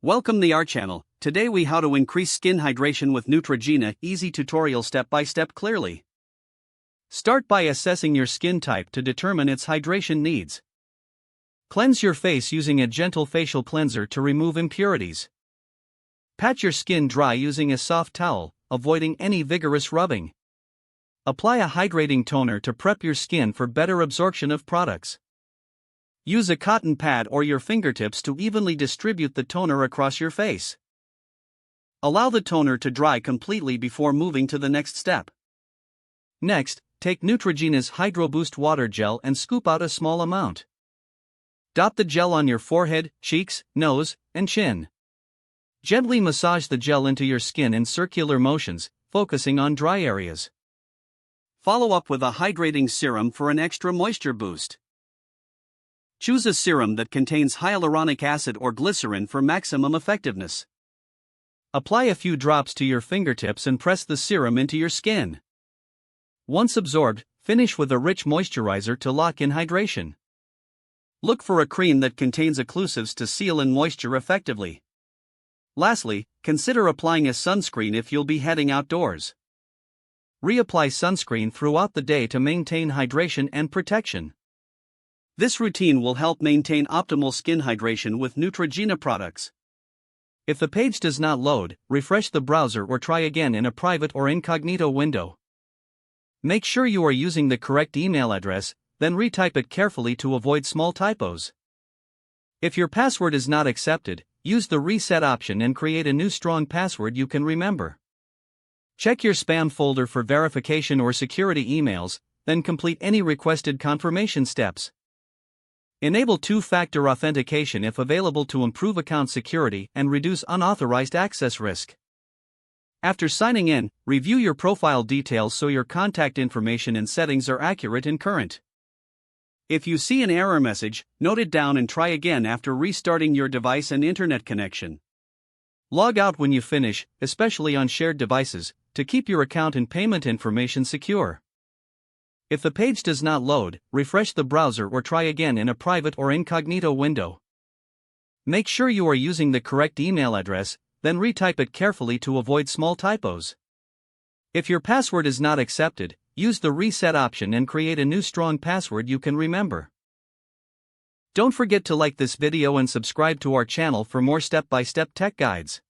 Welcome to our channel. Today we how to increase skin hydration with Neutrogena. Easy tutorial step by step clearly. Start by assessing your skin type to determine its hydration needs. Cleanse your face using a gentle facial cleanser to remove impurities. Pat your skin dry using a soft towel, avoiding any vigorous rubbing. Apply a hydrating toner to prep your skin for better absorption of products. Use a cotton pad or your fingertips to evenly distribute the toner across your face. Allow the toner to dry completely before moving to the next step. Next, take Neutrogena's Hydro Boost Water Gel and scoop out a small amount. Dot the gel on your forehead, cheeks, nose, and chin. Gently massage the gel into your skin in circular motions, focusing on dry areas. Follow up with a hydrating serum for an extra moisture boost. Choose a serum that contains hyaluronic acid or glycerin for maximum effectiveness. Apply a few drops to your fingertips and press the serum into your skin. Once absorbed, finish with a rich moisturizer to lock in hydration. Look for a cream that contains occlusives to seal in moisture effectively. Lastly, consider applying a sunscreen if you'll be heading outdoors. Reapply sunscreen throughout the day to maintain hydration and protection. This routine will help maintain optimal skin hydration with Neutrogena products. If the page does not load, refresh the browser or try again in a private or incognito window. Make sure you are using the correct email address, then retype it carefully to avoid small typos. If your password is not accepted, use the reset option and create a new strong password you can remember. Check your spam folder for verification or security emails, then complete any requested confirmation steps. Enable two-factor authentication if available to improve account security and reduce unauthorized access risk. After signing in, review your profile details so your contact information and settings are accurate and current. If you see an error message, note it down and try again after restarting your device and internet connection. Log out when you finish, especially on shared devices, to keep your account and payment information secure. If the page does not load, refresh the browser or try again in a private or incognito window. Make sure you are using the correct email address, then retype it carefully to avoid small typos. If your password is not accepted, use the reset option and create a new strong password you can remember. Don't forget to like this video and subscribe to our channel for more step-by-step tech guides.